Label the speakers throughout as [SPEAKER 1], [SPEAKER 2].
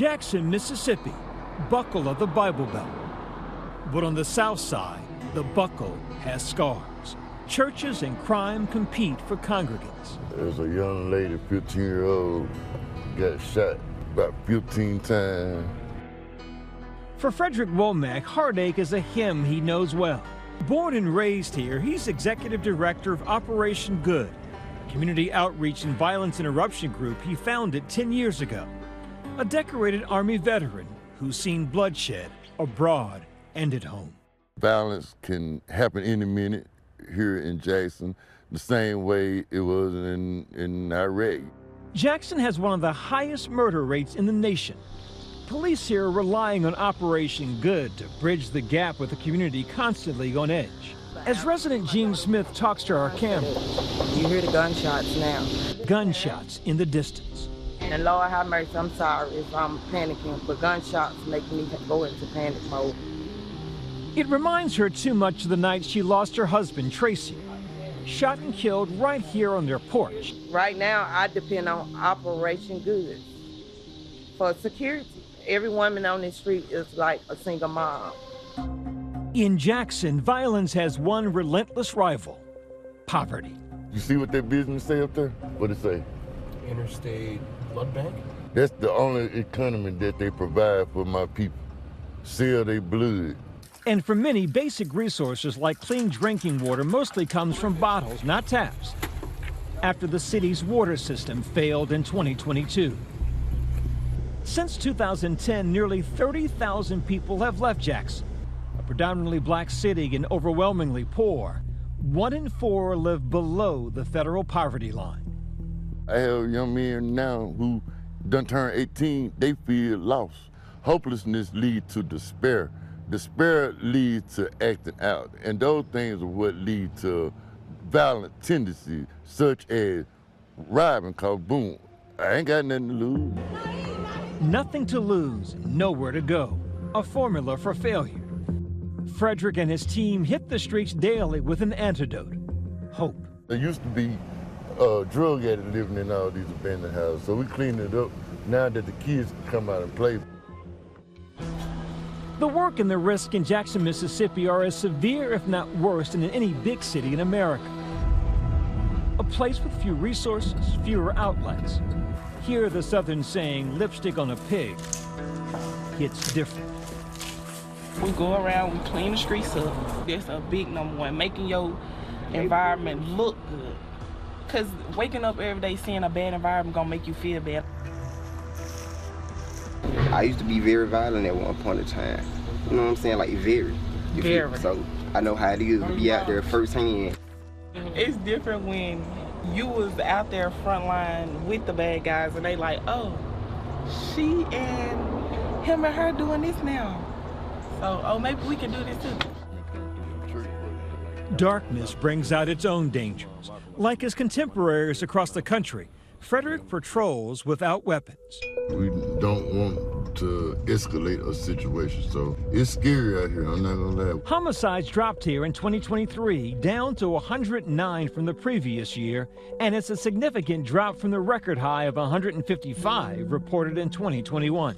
[SPEAKER 1] Jackson, Mississippi, buckle of the Bible Belt. But on the south side, the buckle has scars. Churches and crime compete for congregants.
[SPEAKER 2] There's a young lady, 15-year-old, got shot about 15 times.
[SPEAKER 1] For Frederick Womack, heartache is a hymn he knows well. Born and raised here, he's executive director of Operation Good, a community outreach and violence interruption group he founded 10 years ago. A decorated Army veteran who's seen bloodshed abroad and at home.
[SPEAKER 2] Violence can happen any minute here in Jackson, the same way it was in Iraq.
[SPEAKER 1] Jackson has one of the highest murder rates in the nation. Police here are relying on Operation Good to bridge the gap with a community constantly on edge. As resident Gene Smith talks to our camera,
[SPEAKER 3] you hear the gunshots now.
[SPEAKER 1] Gunshots in the distance.
[SPEAKER 3] And Lord have mercy, I'm sorry if I'm panicking, but gunshots make me go into panic mode.
[SPEAKER 1] It reminds her too much of the night she lost her husband, Tracy, shot and killed right here on their porch.
[SPEAKER 3] Right now, I depend on Operation Good for security. Every woman on the street is like a single mom.
[SPEAKER 1] In Jackson, violence has one relentless rival: poverty.
[SPEAKER 2] You see what that business say up there? What it say?
[SPEAKER 4] Interstate Blood Bank?
[SPEAKER 2] That's the only economy that they provide for my people. Sell their blood.
[SPEAKER 1] And for many, basic resources like clean drinking water mostly comes from bottles, not taps, after the city's water system failed in 2022. Since 2010, nearly 30,000 people have left Jackson, a predominantly black city and overwhelmingly poor. 1 in 4 live below the federal poverty line.
[SPEAKER 2] I have young men now who done turn 18, they feel lost. Hopelessness leads to despair. Despair leads to acting out, and those things are what lead to violent tendencies, such as robbing, cause boom, I ain't got nothing to lose.
[SPEAKER 1] Nothing to lose, nowhere to go. A formula for failure. Frederick and his team hit the streets daily with an antidote: hope.
[SPEAKER 2] There used to be drug addicts living in all these abandoned houses, so we cleaned it up now that the kids can come out and play.
[SPEAKER 1] The work and the risk in Jackson, Mississippi are as severe, if not worse, than in any big city in America. A place with few resources, fewer outlets. Here, the Southern saying, lipstick on a pig, hits different.
[SPEAKER 5] We go around, we clean the streets up. That's a big number one, making your environment look good. Because waking up every day seeing a bad environment gonna make you feel bad.
[SPEAKER 6] I used to be very violent at one point in time. You know what I'm saying? Like very. So I know how it is to be out there firsthand.
[SPEAKER 5] It's different when you was out there front line with the bad guys and they like, oh, she and him and her doing this now. So, oh, maybe we can do this too.
[SPEAKER 1] Darkness brings out its own dangers. Like his contemporaries across the country, Frederick patrols without weapons.
[SPEAKER 2] We don't want to escalate a situation, so it's scary out here, I'm not gonna lie.
[SPEAKER 1] Homicides dropped here in 2023, down to 109 from the previous year, and it's a significant drop from the record high of 155 reported in 2021.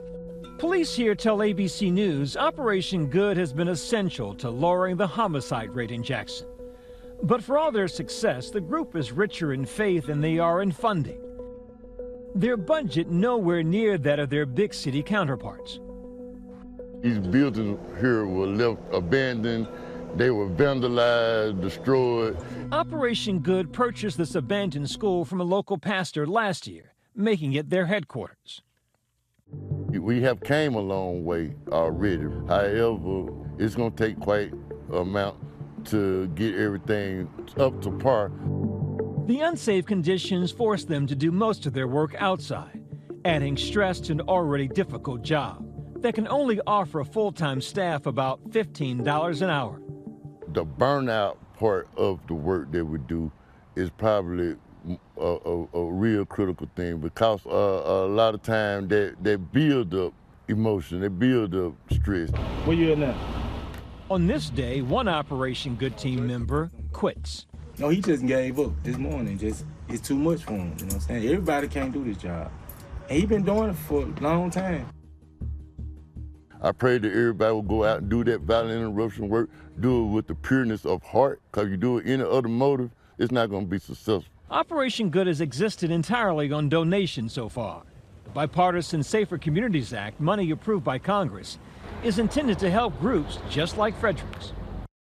[SPEAKER 1] Police here tell ABC News Operation Good has been essential to lowering the homicide rate in Jackson. But for all their success, the group is richer in faith than they are in funding. Their budget nowhere near that of their big city counterparts.
[SPEAKER 2] These buildings here were left abandoned, they were vandalized, destroyed.
[SPEAKER 1] Operation Good purchased this abandoned school from a local pastor last year, making it their headquarters.
[SPEAKER 2] We have came a long way already. However, it's gonna take quite an amount to get everything up to par.
[SPEAKER 1] The unsafe conditions force them to do most of their work outside, adding stress to an already difficult job that can only offer a full-time staff about $15 an hour.
[SPEAKER 2] The burnout part of the work that we do is probably a real critical thing, because a lot of time they build up emotion, they build up stress.
[SPEAKER 4] Where you at now?
[SPEAKER 1] On this day, one Operation Good team member quits.
[SPEAKER 4] No, he just gave up this morning. It's too much for him, you know what I'm saying? Everybody can't do this job. And he been doing it for a long time.
[SPEAKER 2] I pray that everybody will go out and do that violent interruption work, do it with the pureness of heart, because you do it any other motive, it's not going to be successful.
[SPEAKER 1] Operation Good has existed entirely on donations so far. The bipartisan Safer Communities Act, money approved by Congress, is intended to help groups just like Frederick's.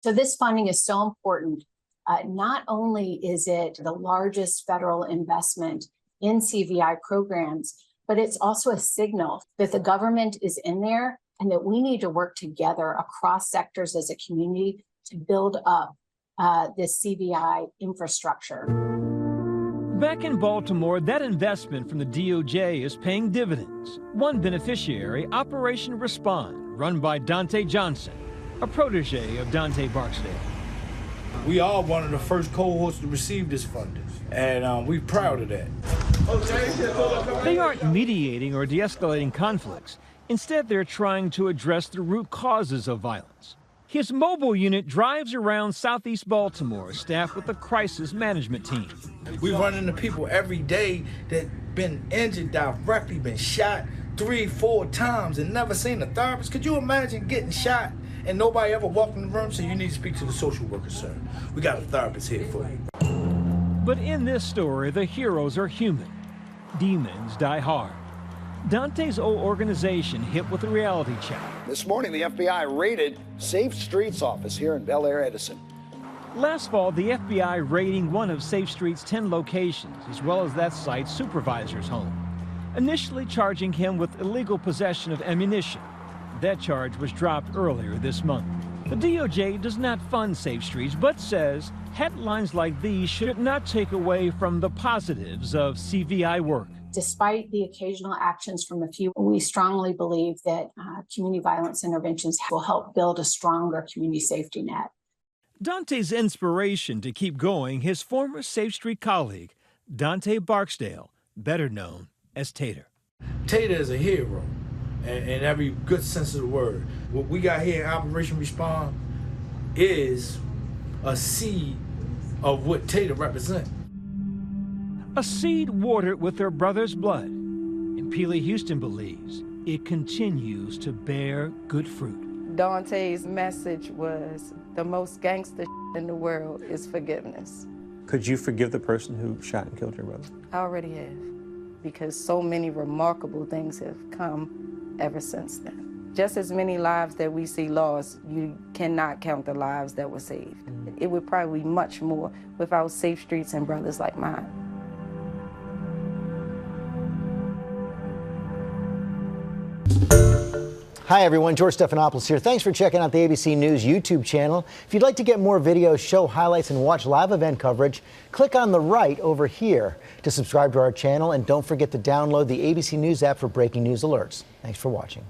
[SPEAKER 7] So this funding is so important. Not only is it the largest federal investment in CVI programs, but it's also a signal that the government is in there and that we need to work together across sectors as a community to build up this CVI infrastructure.
[SPEAKER 1] Back in Baltimore, that investment from the DOJ is paying dividends. One beneficiary, Operation Respond, run by Dante Johnson, a protege of Dante Barksdale.
[SPEAKER 8] We are one of the first cohorts to receive this funding, and we're proud of that.
[SPEAKER 1] They aren't mediating or de-escalating conflicts. Instead, they're trying to address the root causes of violence. His mobile unit drives around southeast Baltimore, staffed with a crisis management team.
[SPEAKER 8] We run into people every day that been injured directly, been shot 3-4 times and never seen a therapist. Could you imagine getting shot and nobody ever walked in the room? So you need to speak to the social worker, sir. We got a therapist here for you.
[SPEAKER 1] But in this story, the heroes are human. Demons die hard. Dante's old organization hit with a reality check.
[SPEAKER 9] This morning, the FBI raided Safe Streets office here in Bel Air, Edison.
[SPEAKER 1] Last fall, the FBI raiding one of Safe Street's 10 locations, as well as that site's supervisor's home, initially charging him with illegal possession of ammunition. That charge was dropped earlier this month. The DOJ does not fund Safe Streets, but says headlines like these should not take away from the positives of CVI work.
[SPEAKER 7] Despite the occasional actions from a few, we strongly believe that community violence interventions will help build a stronger community safety net.
[SPEAKER 1] Dante's inspiration to keep going, his former Safe Street colleague, Dante Barksdale, better known as Tater.
[SPEAKER 8] Tater is a hero in every good sense of the word. What we got here in Operation Respond is a seed of what Tater represents.
[SPEAKER 1] A seed watered with their brother's blood. And Peely Houston believes it continues to bear good fruit.
[SPEAKER 3] Dante's message was the most gangster in the world is forgiveness.
[SPEAKER 10] Could you forgive the person who shot and killed your brother?
[SPEAKER 3] I already have, because so many remarkable things have come ever since then. Just as many lives that we see lost, you cannot count the lives that were saved. It would probably be much more without Safe Streets and brothers like mine.
[SPEAKER 11] Hi everyone, George Stephanopoulos here. Thanks for checking out the ABC News YouTube channel. If you'd like to get more videos, show highlights, and watch live event coverage, click on the right over here to subscribe to our channel, and don't forget to download the ABC News app for breaking news alerts. Thanks for watching.